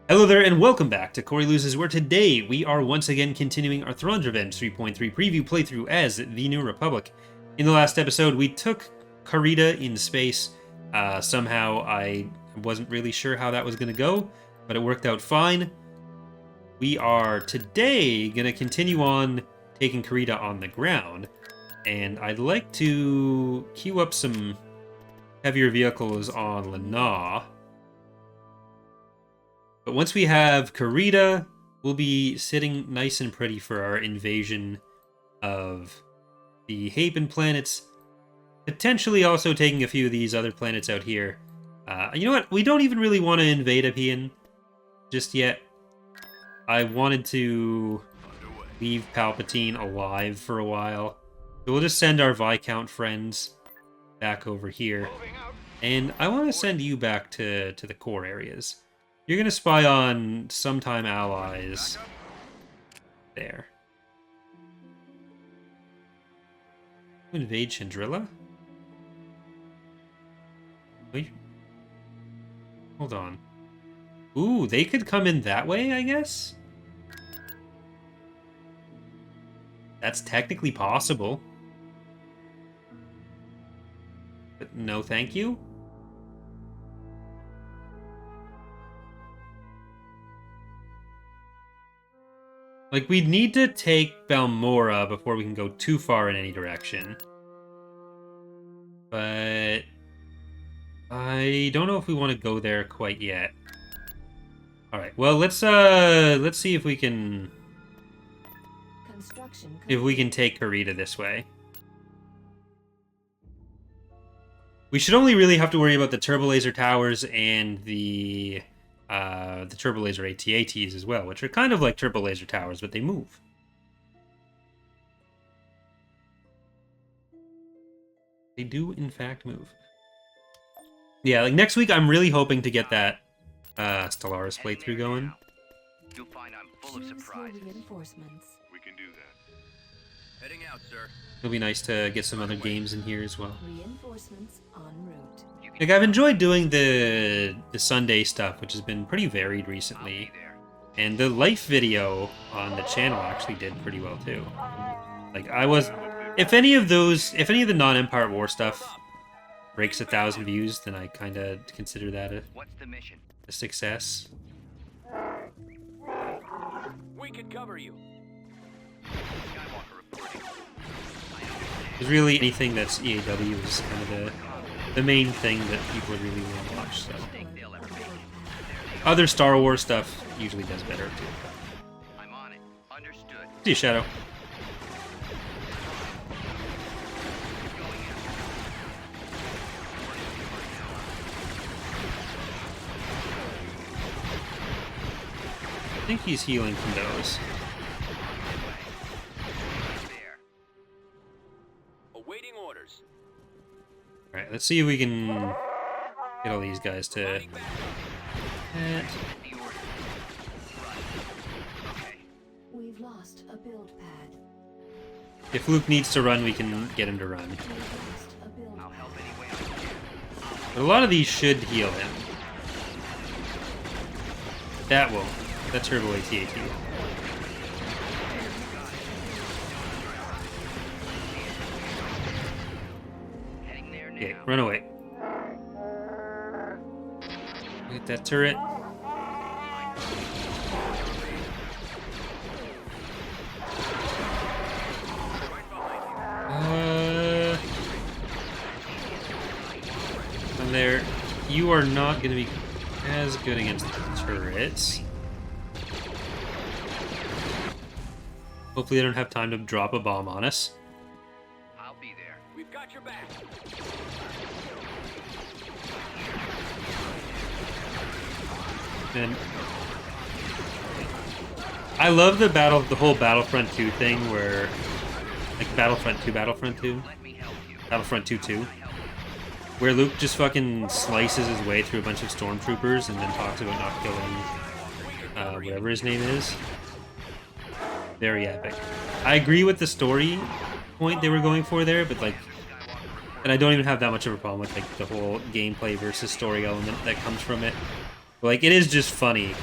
Hello there and welcome back to Corey Loses, where today we are once again continuing our Thrawn's Revenge 3.3 preview playthrough as the New Republic. In the last episode, we took Karita in space. Somehow I wasn't really sure how that was going to go, but it worked out fine. We are today going to continue on taking Karita on the ground, and I'd like to queue up some heavier vehicles on Lana. But once we have Karita, we'll be sitting nice and pretty for our invasion of the Haven planets. Potentially also taking a few of these other planets out here. You know what? We don't even really want to invade Apian just yet. I wanted to leave Palpatine alive for a while. So we'll just send our Viscount friends back over here. And I want to send you back to the core areas. You're going to spy on sometime allies there. Invade Chandrilla? Wait. Hold on. Ooh, they could come in that way, I guess? That's technically possible. But no thank you. Like, we'd need to take Balmora before we can go too far in any direction. But I don't know if we want to go there quite yet. Alright, well, let's see if we can take Karita this way. We should only really have to worry about the turbo laser towers and the turbo laser AT-ATs as well, which are kind of like turbo laser towers, but they move. They do, in fact, move. Yeah, like next week, I'm really hoping to get that Stellaris playthrough going. You'll find I'm full of surprises. We can do that. Heading out, sir. It'll be nice to get some other games in here as well. Reinforcements en route. Like, I've enjoyed doing the Sunday stuff, which has been pretty varied recently. And the life video on the channel actually did pretty well too. Like, if any of the non-Empire War stuff breaks 1,000 views, then I kind of consider that a success. We can cover you. Because really anything that's EaW is kind of the main thing that people really want to watch. So other Star Wars stuff usually does better too. I'm on it. Understood. See you, Shadow. I think he's healing from those. Awaiting orders. Alright, let's see if we can get all these guys to... We've lost a build pad. If Luke needs to run, we can get him to run. I'll help any way I can. But a lot of these should heal him. That won't. That turbo AT-AT. Okay, run away. Get that turret. And there. You are not going to be as good against the turrets. Hopefully they don't have time to drop a bomb on us. I'll be there. We've got your back. And I love the whole Battlefront 2 thing where, like Battlefront 2, Battlefront 2, Battlefront 2, where Luke just fucking slices his way through a bunch of stormtroopers and then talks about not killing whatever his name is. Very epic. I agree with the story point they were going for there, but like, and I don't even have that much of a problem with like the whole gameplay versus story element that comes from it. But, like, it is just funny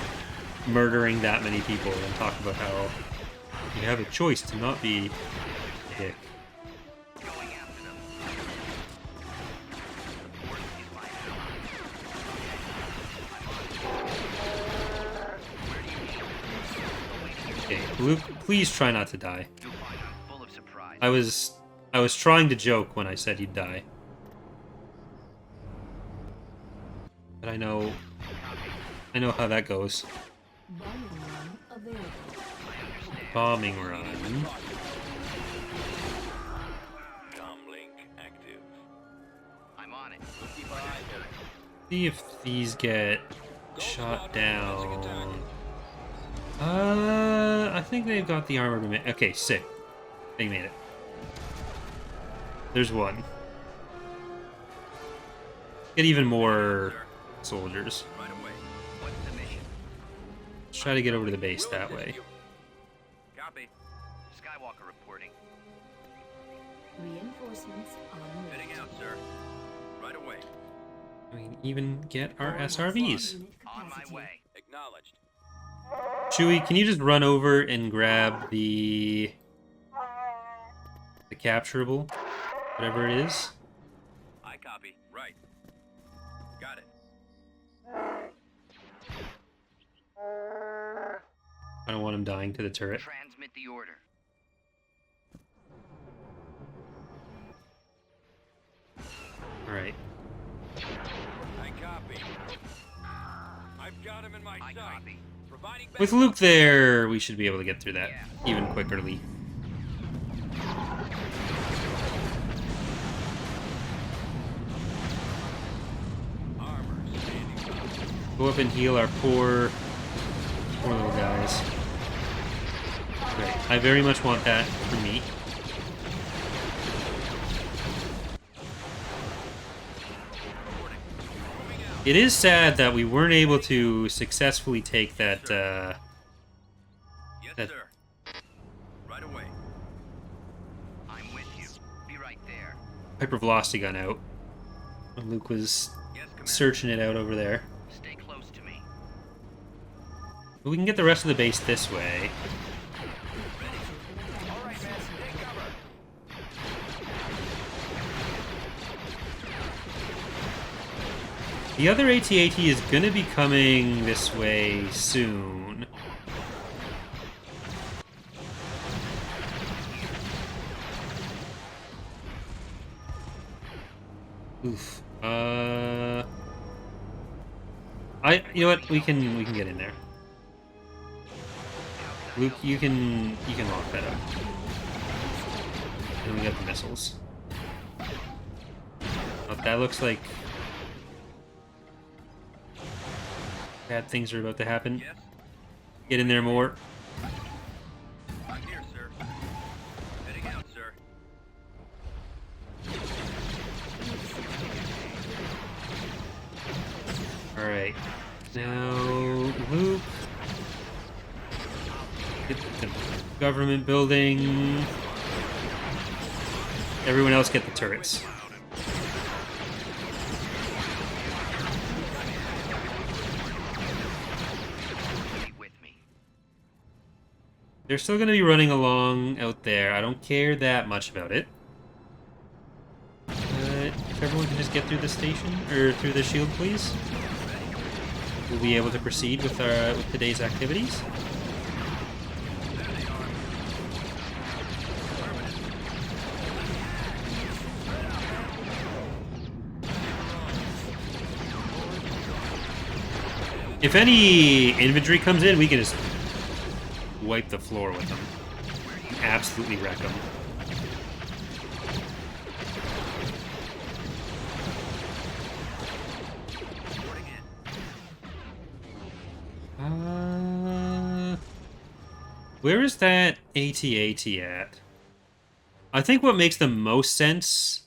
murdering that many people and talk about how you have a choice to not be a dick. Going after them. The force is my ally. Okay, Luke, please try not to die. You'll find I'm full of surprise. I was trying to joke when I said you'd die. But I know how that goes. Bombing run available. Bombing run. Comlink active. I'm on it. See if these get shot down. I think they've got the armor to make. Okay, sick. They made it. There's one. Get even more soldiers. Right away. What's the mission? Let's try to get over to the base that way. Copy. Skywalker reporting. Reinforcements on route. Heading out, sir. Right away. We can even get our SRVs. Unit On my capacity. way. Acknowledged. Chewie, can you just run over and grab the capturable, whatever it is? I copy. Right. Got it. I don't want him dying to the turret. Transmit the order. All right. I copy. I've got him in my sight. Copy. Providing With Luke there, we should be able to get through that even quickly. armor standing by. Go up and heal our poor little guys. Great. I very much want that for me. It is sad that we weren't able to successfully take that, Yes, that- sir. Right away. I'm with you. Be right there. hypervelocity gun out. When Luke was Yes, Commander. searching it out over there. Stay close to me. But we can get the rest of the base this way. All right, man. Take cover. The other AT-AT is going to be coming this way soon. Oof. You know what? We can get in there. Luke, you can lock that up. And we got the missiles. Oh, that looks like bad things are about to happen. Yes. Get in there more. I'm here, sir. Heading out, sir. Alright. Now, Luke. Get the government building. Everyone else get the turrets. Be with me. They're still going to be running along out there. I don't care that much about it. But if everyone can just get through the station, or through the shield, please. We'll be able to proceed with today's activities. If any infantry comes in, we can just wipe the floor with them. Absolutely wreck them. Where is that AT-AT at? I think what makes the most sense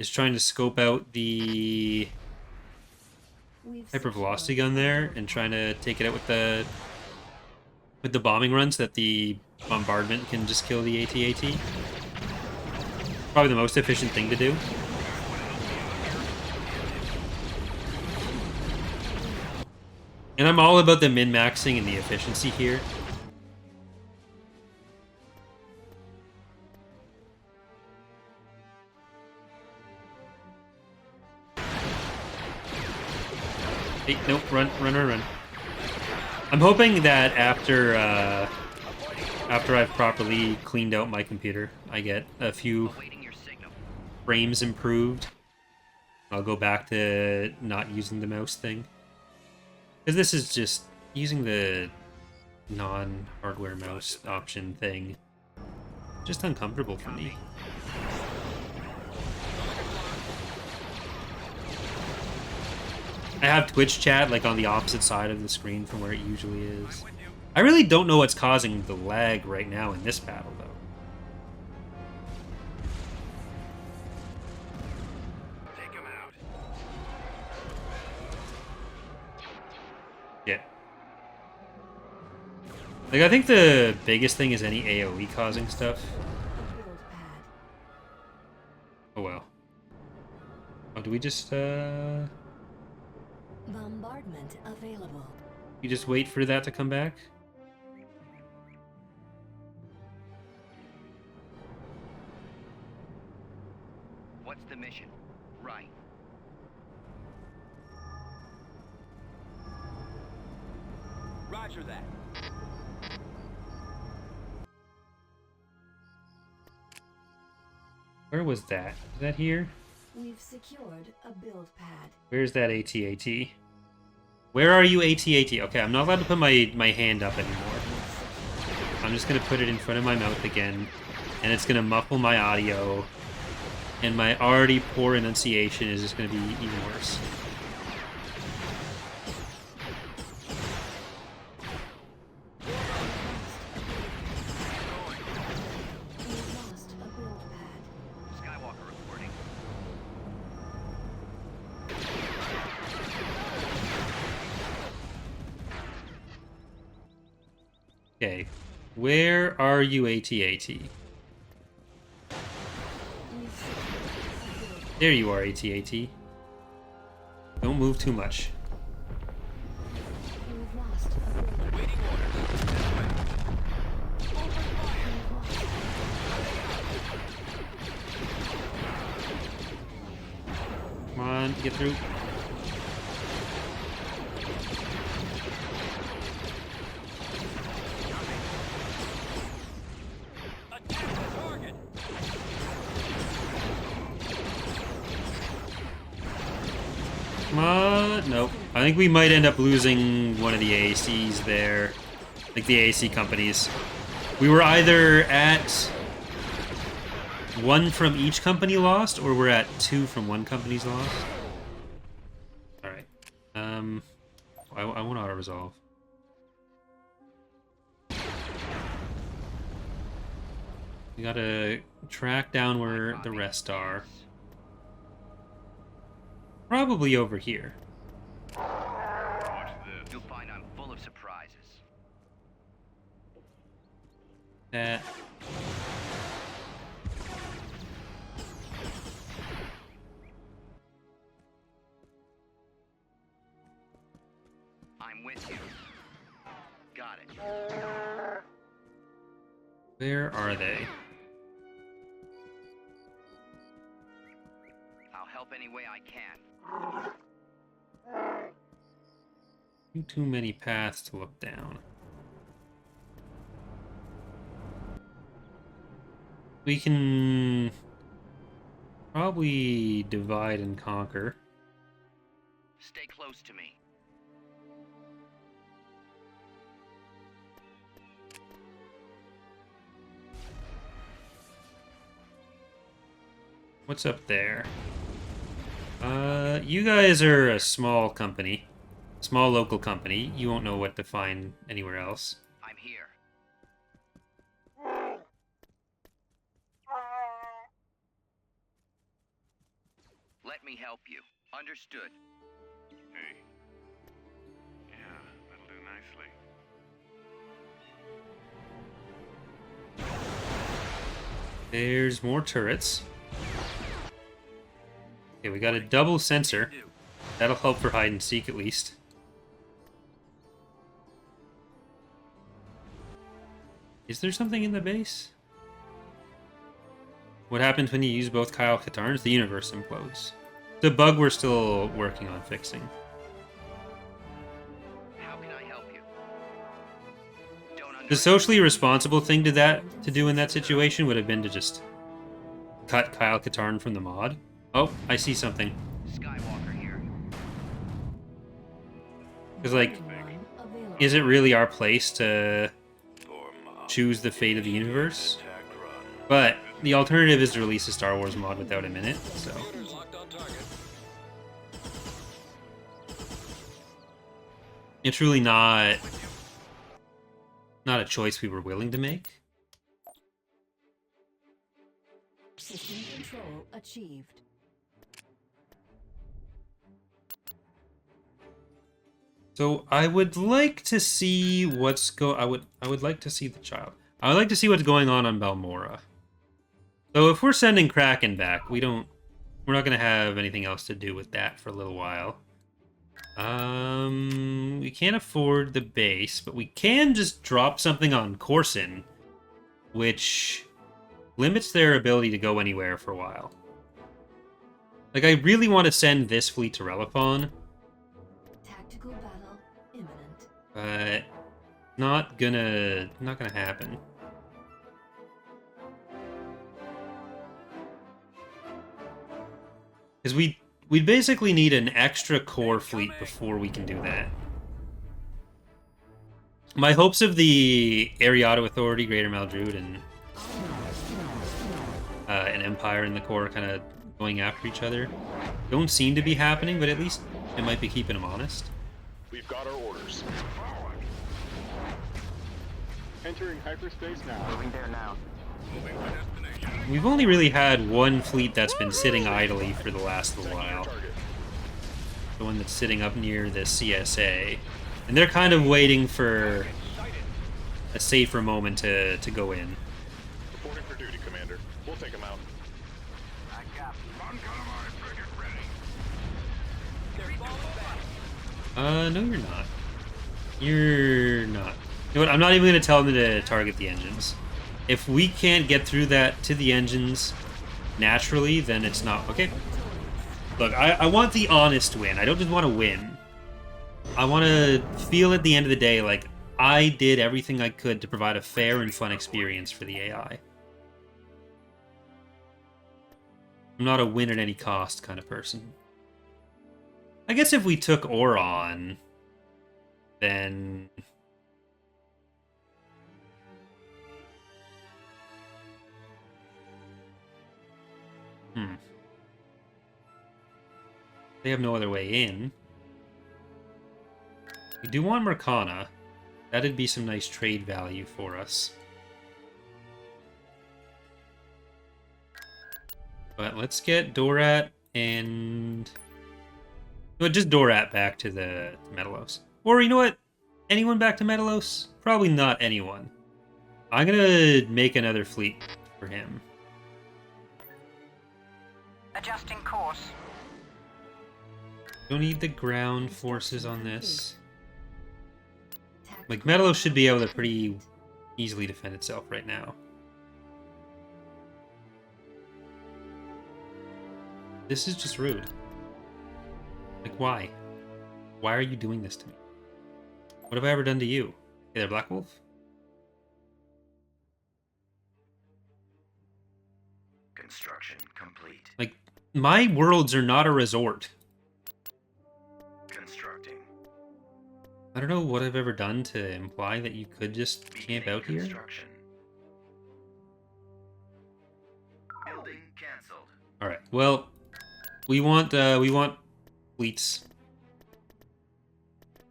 is trying to scope out the We've hypervelocity gun there and trying to take it out with the bombing runs that the bombardment can just kill the AT-AT. Probably the most efficient thing to do. And I'm all about the min-maxing and the efficiency here. Hey, nope, run. I'm hoping that after I've properly cleaned out my computer, I get a few frames improved. I'll go back to not using the mouse thing. Because this is just using the non-hardware mouse option thing. Just uncomfortable for me. I have Twitch chat like on the opposite side of the screen from where it usually is. I really don't know what's causing the lag right now in this battle, though. Take him out. Yeah. Like, I think the biggest thing is any AoE causing stuff. Build pad. Oh well. Oh, do we just, Bombardment available. You just wait for that to come back? What's the mission? Right. Roger that. Where was that? Is that here? We've secured a build pad. Where's that AT-AT? Where are you, AT-AT? Okay, I'm not allowed to put my hand up anymore. I'm just gonna put it in front of my mouth again, and it's gonna muffle my audio, and my already poor enunciation is just gonna be even worse. We've lost a build pad. Skywalker reporting. Okay, where are you, AT-AT? We've secured a build pad. There you are, AT-AT. Don't move too much. We've lost a build pad. Waiting orders. Come on, get through. Attack the target. Come on. Nope. I think we might end up losing one of the AACs there. Like the AAC companies. We were either at one from each company lost, or we're at two from one company's lost. Alright. I want auto-resolve. We gotta track down where the rest are. Probably over here. Watch this. You'll find I'm full of surprises. That. I'm with you. Got it. Where are they? I'll help any way I can. Too many paths to look down. We can probably divide and conquer. Stay close to me. What's up there? You guys are a small company. Small local company. You won't know what to find anywhere else. I'm here. Let me help you. Understood. Hey. Yeah, that'll do nicely. There's more turrets. Okay, we got a double sensor. That'll help for hide and seek at least. Is there something in the base? What happens when you use both Kyle Katarns? The universe implodes. The bug we're still working on fixing. How can I help you? Don't The socially responsible thing to do in that situation would have been to just cut Kyle Katarn from the mod. Oh, I see something. Skywalker here. Because, like, is it really our place to choose the fate of the universe? But the alternative is to release a Star Wars mod without him in it, so... It's really not a choice we were willing to make. System control achieved. So I would like to see what's I would like to see the child. I would like to see what's going on Balmorra. So if we're sending Kraken back, we're not gonna have anything else to do with that for a little while. We can't afford the base, but we can just drop something on Corson, which limits their ability to go anywhere for a while. Like, I really want to send this fleet to Relaphon, Tactical battle imminent. but not gonna happen. Because we basically need an extra core fleet before we can do that. My hopes of the Ariado Authority, Greater Maldruid, and an Empire in the core kind of going after each other don't seem to be happening, but at least it might be keeping them honest. We've got our orders. Entering hyperspace now. Moving there now. Moving to destination. We've only really had one fleet that's been sitting idly for the last little while. The one that's sitting up near the CSA. And they're kind of waiting for a safer moment to go in. Reporting for duty, Commander. We'll take him out. I got Unqualified frigate ready. No, you're not. You're not. You know what? I'm not even going to tell them to target the engines. If we can't get through that to the engines naturally, then it's not... Okay. Look, I want the honest win. I don't just want to win. I want to feel at the end of the day like I did everything I could to provide a fair and fun experience for the AI. I'm not a win at any cost kind of person. I guess if we took Oron, then... They have no other way in. We do want Mercana. That'd be some nice trade value for us. But let's get Dorat and... No, just Dorat back to the Metalos. Or, you know what? Anyone back to Metalos? Probably not anyone. I'm gonna make another fleet for him. Adjusting course. Don't need the ground forces on this. Like, Metalos should be able to pretty easily defend itself right now. This is just rude. Like, why? Why are you doing this to me? What have I ever done to you? Hey there, Black Wolf? Construction complete. Like, my worlds are not a resort. Constructing. I don't know what I've ever done to imply that you could just camp out here. Construction. Building cancelled. Alright, well, we want fleets.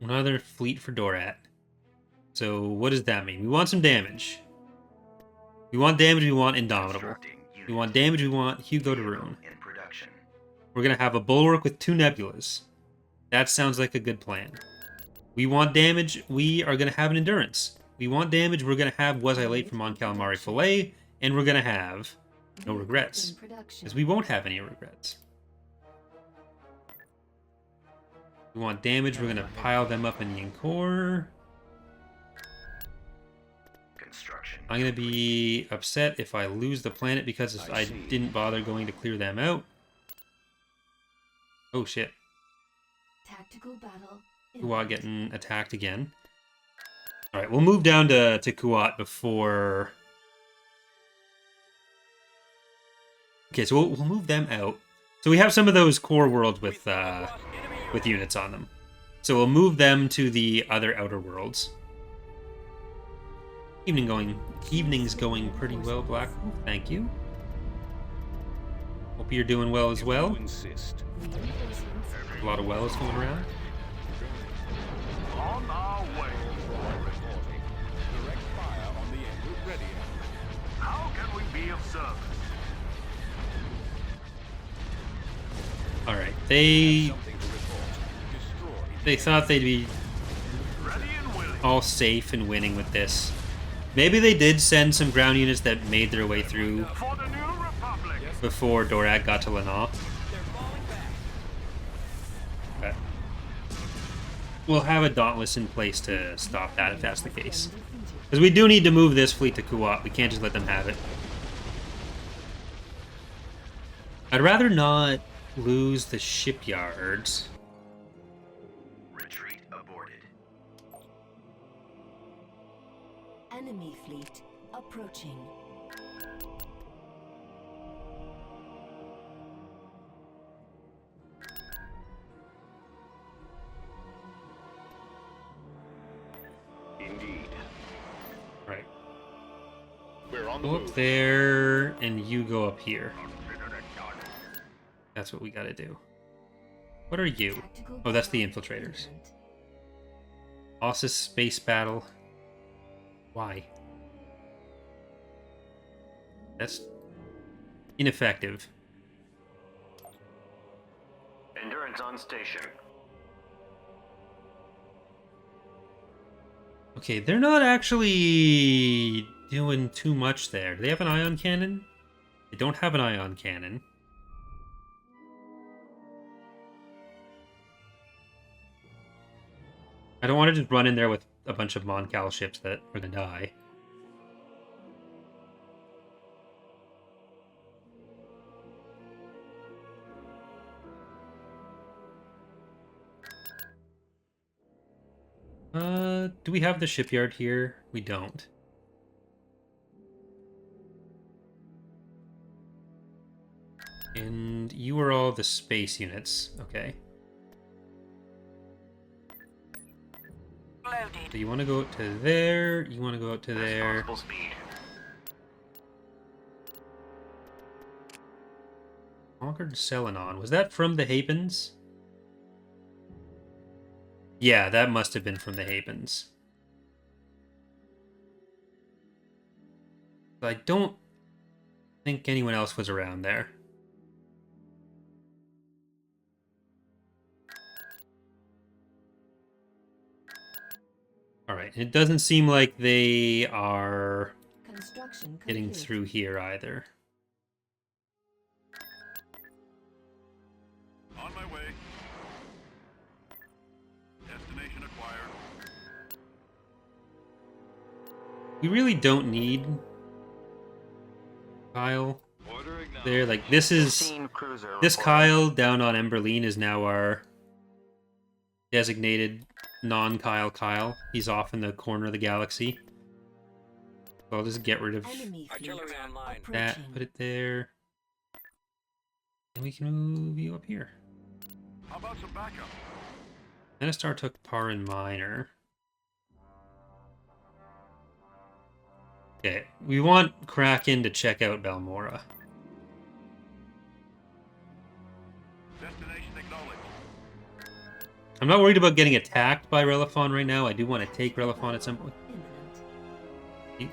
Another fleet for Dorat. So what does that mean? We want some damage. We want damage, we want Indomitable. We want damage, we want Hugo de Rune. In production. We're gonna have a Bulwark with 2 Nebulas. That sounds like a good plan. We want damage, we are gonna have an Endurance. We want damage, we're gonna have Was I Late from Mon Calamari Filet, and we're gonna have no regrets. Because we won't have any regrets. We want damage, we're gonna pile them up in the Encore. Construction I'm gonna be upset if I lose the planet because I didn't bother going to clear them out. Oh shit. Tactical battle. Kuat getting attacked again. Alright, we'll move down to Kuat before... Okay, so we'll move them out. So we have some of those core worlds with units on them. So we'll move them to the other outer worlds. Evening's going pretty well, Black Wolf. Thank you. Hope you're doing well as well. A lot of wells going around. On our way. Reporting. Direct fire on the en route ready. How can we be of service? All right, they thought they'd be Ready and willing. all safe and winning with this. Maybe they did send some ground units that made their way through For the new republic. before Dorak got to Lana. But we'll have a Dauntless in place to stop that if that's the case. Because we do need to move this fleet to Kuat. We can't just let them have it. I'd rather not lose the shipyards. Retreat aborted. Enemy fleet approaching. Indeed. Right. We're on the Go up move. there, and you go up here. That's what we gotta do. What are you? Tactical Oh, that's the battle infiltrators. imminent. Ossus space battle. Why? That's ineffective. Endurance on station. Okay, they're not actually doing too much there. Do they have an ion cannon? They don't have an ion cannon. I don't want to just run in there with a bunch of Mon-Cal ships that are gonna die. Do we have the shipyard here? We don't. And you are all the space units. Okay. Loaded. So you want to go out to there, you want to go out to there. Possible speed. Conquered Selenon. Was that from the Hapens? Yeah, that must have been from the Hapens. I don't think anyone else was around there. Alright, it doesn't seem like they are Construction getting complete. through here either. On my way. Destination acquired. We really don't need Kyle there. Like, this is... Scene cruiser This reporting. Kyle down on Emberline is now our designated non-Kyle Kyle. He's off in the corner of the galaxy. So I'll just get rid of Enemy fleet that, approaching. put it there. And we can move you up here. How about some backup? Ministar took Parin Minor. Okay, we want Kraken to check out Balmora. Destination acknowledged. I'm not worried about getting attacked by Relaphon right now. I do want to take Relaphon at some point. Imminent.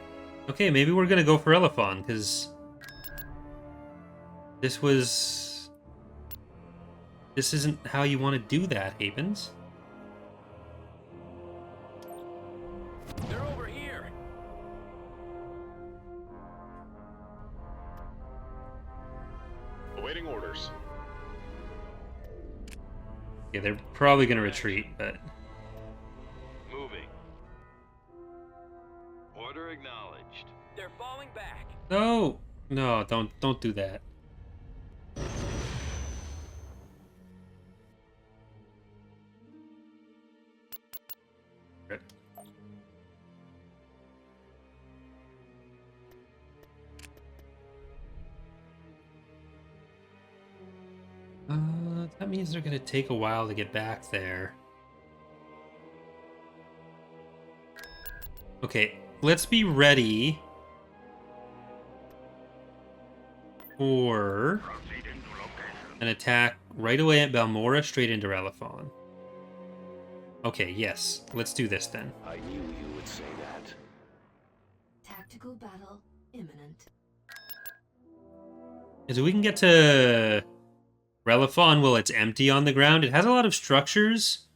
Okay, maybe we're gonna go for Relaphon, because this isn't how you want to do that, Hapens. They're over here. Awaiting orders. Yeah, they're probably gonna retreat, but Moving. Order acknowledged. They're falling back. No, no, don't do that. That means they're gonna take a while to get back there. Okay, let's be ready for an attack right away at Balmora, straight into Relaphon. Okay, yes, let's do this then. I knew you would say that. Tactical battle imminent. As we can get to Relaphon while it's empty on the ground. It has a lot of structures,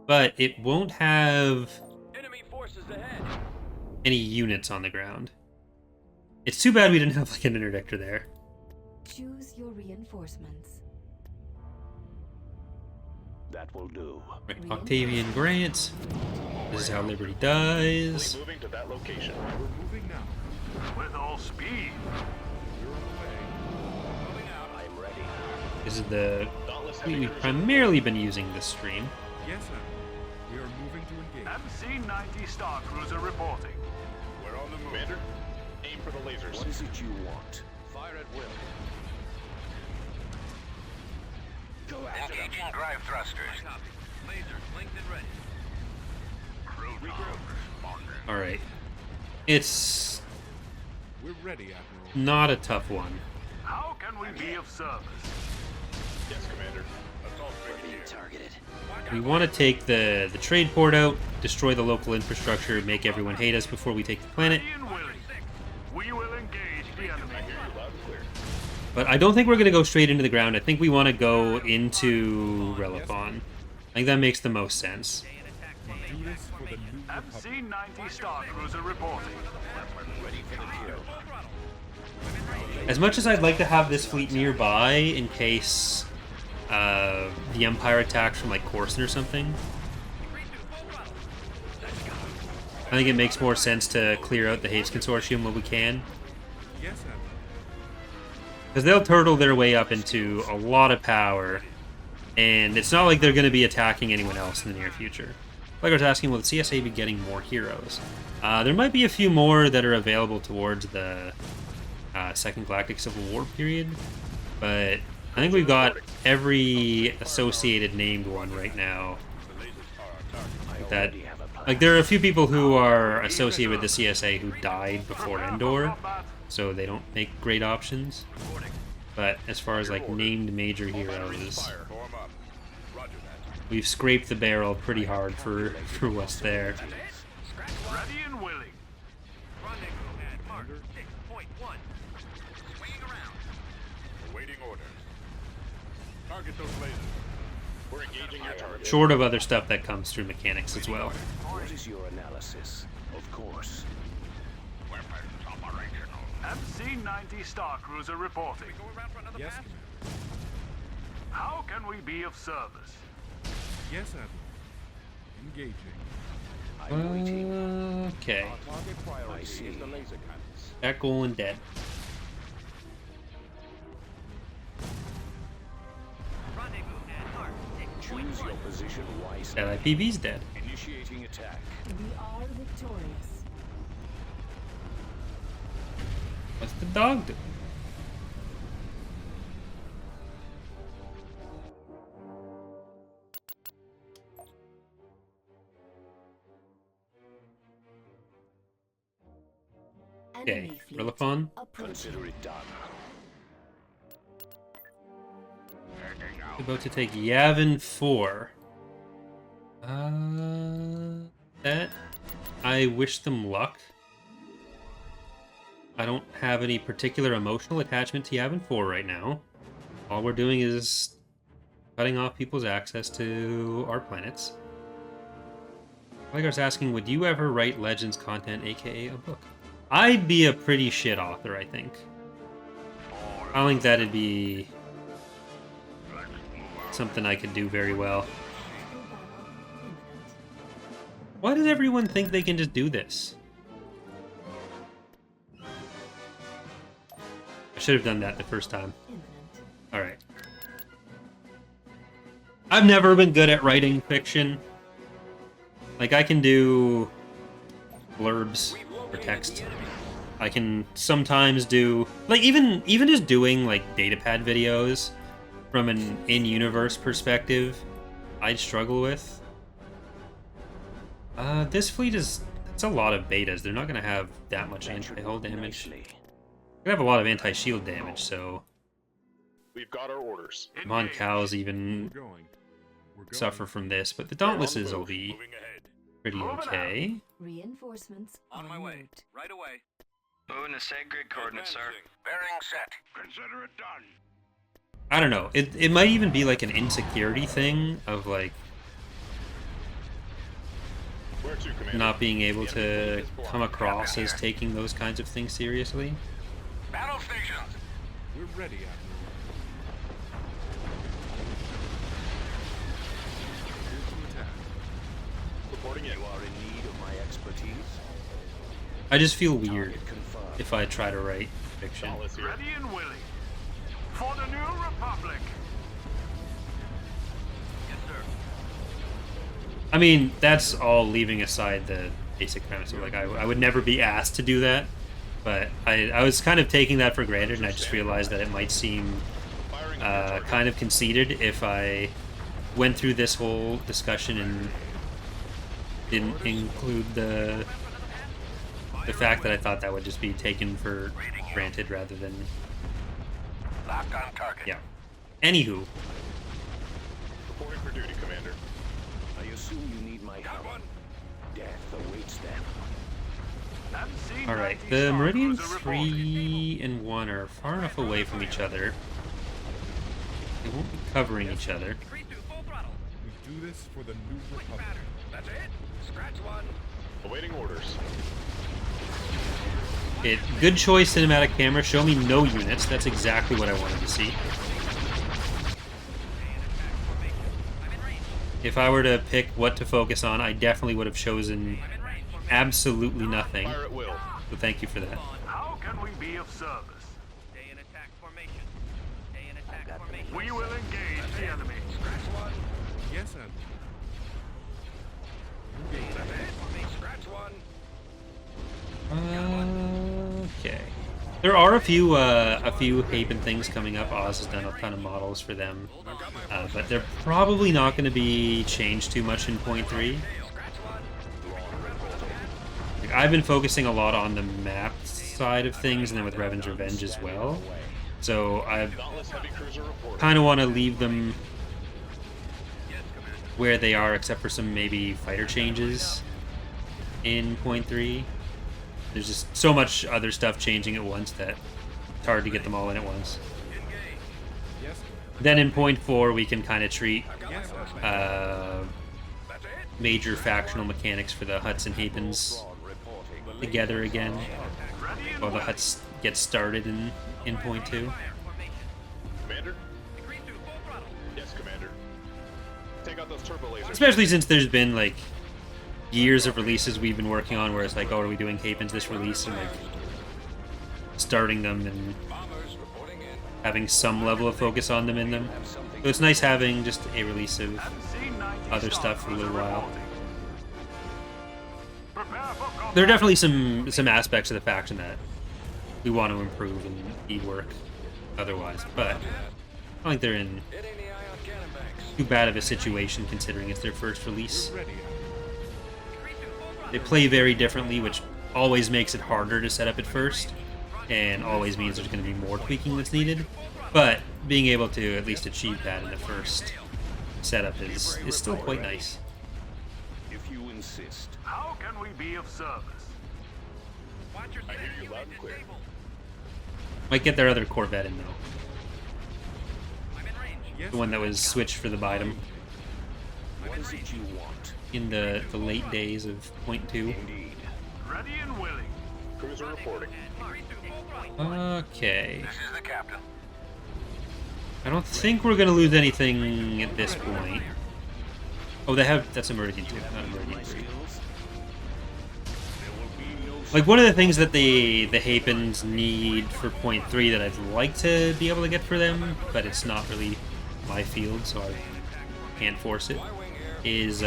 but it won't have Enemy forces ahead. any units on the ground. It's too bad we didn't have like an interdictor there. Choose your reinforcements. That will do. Right, Octavian Grant. This is how Liberty dies. Moving to that location. We're moving now. With all speed. You're on the way. Moving out. I'm ready. This is the Dauntless fleet heavy we've cruiser. primarily been using this stream. Yes, sir. We are moving to engage. MC-90 Star Cruiser reporting. We're on the move. Commander, aim for the lasers. What is it you want? Fire at will. Go after them. Engaging drive thrusters. Copy. Lasers linked and ready. Alright. It's We're ready, Admiral. not a tough one. How can we be of service? Yes, Commander. We're being targeted. We want to take the trade port out, destroy the local infrastructure, make everyone hate us before we take the planet. Ready and willing. We will engage the enemy. But I don't think we're going to go straight into the ground. I think we want to go into Relaphon. I think that makes the most sense. Do this for the new Republic. MC-90 Star Cruiser reporting. Ready for the kill. As much as I'd like to have this fleet nearby in case the Empire attacks from like Coruscant or something, I think it makes more sense to clear out the Hates Consortium when we can. Yes, Admiral. Because they'll turtle their way up into a lot of power, and it's not like they're going to be attacking anyone else in the near future. Like I was asking, will the CSA be getting more heroes? There might be a few more that are available towards the Second Galactic Civil War period, but I think we've got every associated named one right now. That, like, there are a few people who are associated with the CSA who died before Endor, so they don't make great options. But as far as like named major heroes, Form up. Roger that. we've scraped the barrel pretty hard for what's there. Ready and willing. Rendezvous at Mark 6.1. Swinging around. Awaiting orders. Target those lasers. We're engaging your target. Short of other stuff that comes through mechanics as well. What is your analysis? Of course. Weapons operational. MC-90 Star Cruiser reporting. Go around for another Yes, pass. How can we be of service? yes, Admiral. Engaging. I'm waiting. Okay, Our target I priority see. is the laser cannons. that Golan dead. Rendezvous at Mark Choose 6.1. your position wisely. That IPV's dead. Initiating attack. We are victorious. What's the dog do? Okay, Enemy fleet Relaphon. approaching. Consider it done. About to take Yavin 4. That I wish them luck. I don't have any particular emotional attachment to Yavin 4 right now. All we're doing is cutting off people's access to our planets. Like I was asking, would you ever write Legends content, aka a book? I'd be a pretty shit author, I think. I don't think that'd be something I could do very well. Tactical battle imminent. Why does everyone think they can just do this? Should have done that the first time. Imminent. Alright. I've never been good at writing fiction. Like, I can do blurbs or text. I can sometimes do... Like, even just doing, like, datapad videos from an in-universe perspective, I'd struggle with. This fleet is... It's a lot of betas. They're not going to have that much anti-hull damage. They're going to have a lot of anti-shield damage, so... We've got our orders. Mon Cal's even We're going. suffer from this, but the Dauntlesses will be Moving ahead. pretty okay. Reinforcements On my way. moved. Right away. Moving to set grid coordinates, sir. Bearing set. Consider it done. I don't know. It might even be like an insecurity thing of like Where to, Commander? not being able to come across as taking those kinds of things seriously. Battle stations. We're ready, Admiral. Here's to attack. Reporting in. You are in need of my expertise? I just feel weird Target confirmed. if I try to write fiction. Dauntless here. Ready and willing. For the new republic. Yes, sir. I mean, that's all leaving aside the basic premise of like I would never be asked to do that, but I was kind of taking that for granted, and I just realized that it might seem Firing on your target. kind of conceited if I went through this whole discussion and didn't include the fact that I thought that would just be taken for granted rather than Locked on target. yeah. Anywho, Reporting for duty, Commander. I assume you need my help. one. Death awaits them. all right. The Meridian 3 and 1 are far enough away from each other. They won't be covering each other. Increase to full throttle. We do this for the new Quick republic. pattern. That's it. Scratch one. Awaiting orders. Good choice, cinematic camera. Show me no units. That's exactly what I wanted to see. I'm in range. If I were to pick what to focus on, I definitely would have chosen I'm in range. absolutely nothing. Fire at will. So thank you for that. How can we be of service? Stay in attack formation. Stay in attack formation. We will engage the enemy. Scratch one. Yes, Admiral. Stay in attack formation. Scratch one. Okay. There are a few Haven things coming up. Oz has done a ton of models for them, but they're probably not going to be changed too much in point 3. Like, I've been focusing a lot on the map side of things, and then with Revan's Revenge as well. So I Dauntless heavy cruiser reporting. kind of want to leave them where they are, except for some maybe fighter changes in point 3. There's just so much other stuff changing at once that it's hard to get them all in at once. Yes, Then in point 4, we can kind of treat yes, Admiral. major factional mechanics for the Huts and Havens Thrawn reporting. together again, Ready and while the willing. Huts get started in point 2. Commander? Increase to full throttle. Yes, Commander. Take out those turbo lasers. Especially since there's been like years of releases we've been working on where it's like, oh, are we doing Havens this release, and like starting them and Bombers reporting in. having some level of focus on them in them. So it's nice having just a release of other stuff for a little while. There are definitely some aspects of the faction that we want to improve and need work otherwise, but I don't think they're in Hitting the ion cannon banks. too bad of a situation considering it's their first release. Ready, Admiral. Increase to full throttle. They play very differently, which always makes it harder to set up at first, and always means there's going to be more tweaking that's needed. But being able to at least achieve that in the first setup is still quite nice. If you insist. How can we be of service? Watch your I hear step. you loud and clear. Disabled. Might get their other Corvette in though, I'm in range. Yes, the one that was switched for the Bidem What is it you want? in the late days of point 2. Indeed. Ready and willing. Cruiser reporting. Increase to full throttle. Okay. This is the captain. I don't think we're going to lose anything at this point. Oh, they have... That's a Meridian 2, not a Meridian My 3. skills? There will be no Like, one of the things that the Hapens need for point 3 that I'd like to be able to get for them, but it's not really my field, so I can't force it, is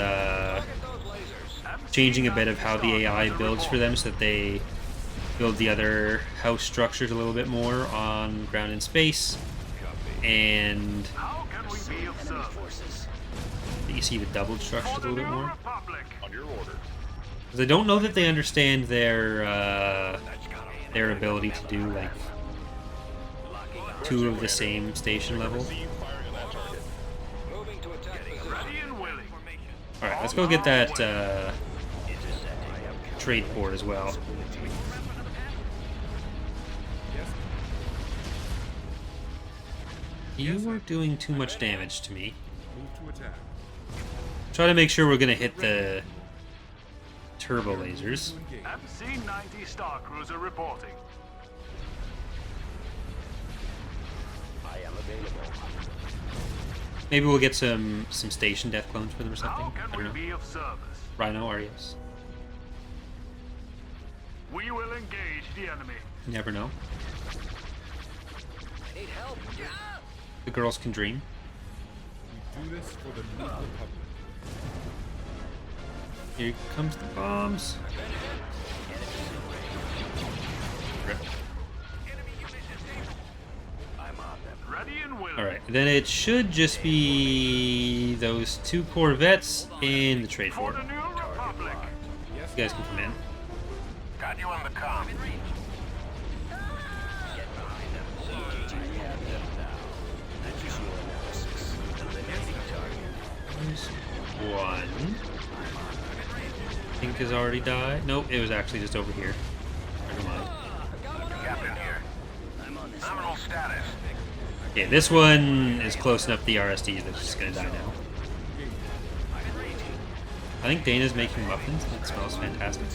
changing a bit of how the AI builds for them so that they build the other house structures a little bit more on ground and space. And How can we be of service? you see the doubled structures a For the little bit New more. Republic. On your order. Because I don't know that they understand their ability to do, like, 2 of the same station level. Receive firing on that target. Moving to attack position. Ready and willing. Alright, let's go get that trade port as well. Yes. You are doing too much damage to me. Move to attack. Try to make sure we're gonna hit the turbo lasers. Engage. MC-90 Star Cruiser reporting. I am available. Maybe we'll get some station death clones for them or something. How I can don't we know. be of service? Rhino, Arios. We will engage the enemy. You never know. I need help. The girls can dream. We do this for the New Republic. Here comes the bombs. Rip. Ready and willing. Alright, then it should just be those 2 Corvettes and the trade For port. the New Republic. Yes. You guys can come in. Got you on the comm. There's one. I think has already died. Nope, it was actually just over here. Never mind. Captain here. Nominal status. Okay, this one is close enough to the RSDs that's just gonna die now. I think Dana's making muffins. That smells fantastic.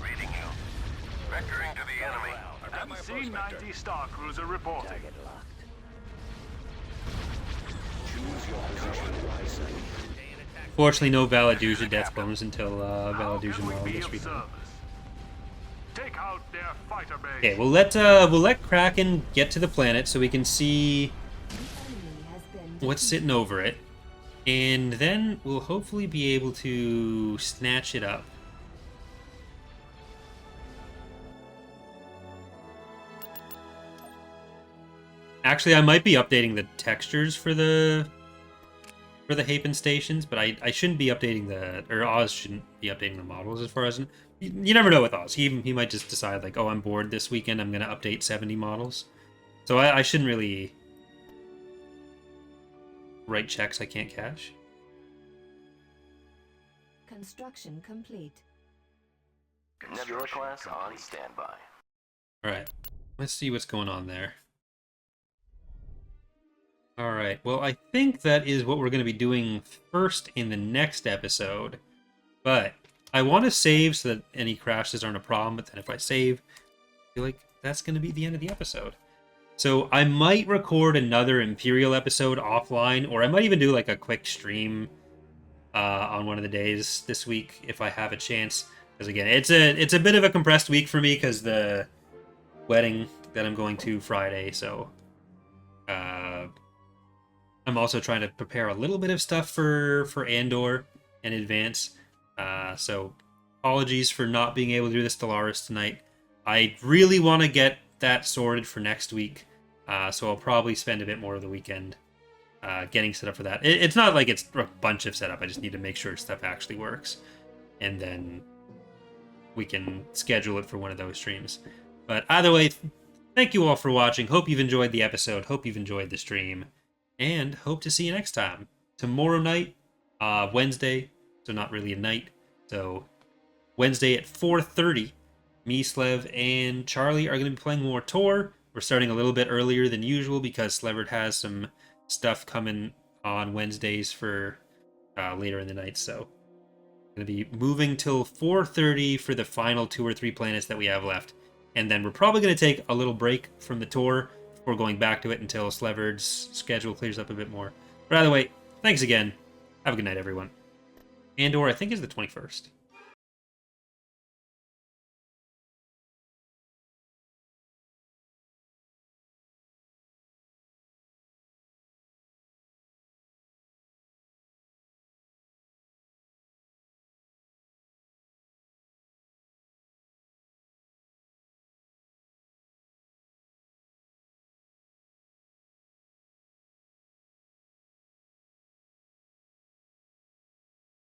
Reading you. Vectoring to the enemy. MC-90 Star Cruiser reporting. Choose your position wisely. Fortunately, no Valaduja death bombs until How Valaduja can Mall we be this of weekend. service? Take out their fighter base. Okay, we'll let Kraken get to the planet so we can see The enemy has been what's sitting over it, and then we'll hopefully be able to snatch it up. Actually, I might be updating the textures for the Hapen stations, but I shouldn't be updating Oz shouldn't be updating the models as far as you never know with Oz. He might just decide like, oh, I'm bored this weekend, I'm gonna update 70 models. So I shouldn't really write checks I can't cash. construction complete. Nebula class on standby. Alright, let's see what's going on there. Alright, well, I think that is what we're going to be doing first in the next episode. But I want to save so that any crashes aren't a problem, but then if I save, I feel like that's going to be the end of the episode. So I might record another Imperial episode offline, or I might even do like a quick stream on one of the days this week if I have a chance. Because again, it's a bit of a compressed week for me because the wedding that I'm going to Friday, so I'm also trying to prepare a little bit of stuff for Andor in advance. So apologies for not being able to do the Stellaris tonight. I really want to get that sorted for next week, so I'll probably spend a bit more of the weekend getting set up for that. It's not like it's a bunch of setup. I just need to make sure stuff actually works, and then we can schedule it for one of those streams. But either way, thank you all for watching. Hope you've enjoyed the episode. Hope you've enjoyed the stream. And hope to see you next time. Tomorrow night, Wednesday, so not really a night. So Wednesday at 4:30, me, Slev, and Charlie are going to be playing more Tor. We're starting a little bit earlier than usual because Slevert has some stuff coming on Wednesdays for later in the night. So going to be moving till 4:30 for the final 2 or 3 planets that we have left. And then we're probably going to take a little break from the tour before going back to it until Slever's schedule clears up a bit more. But either way, thanks again. Have a good night, everyone. Andor, I think, is the 21st.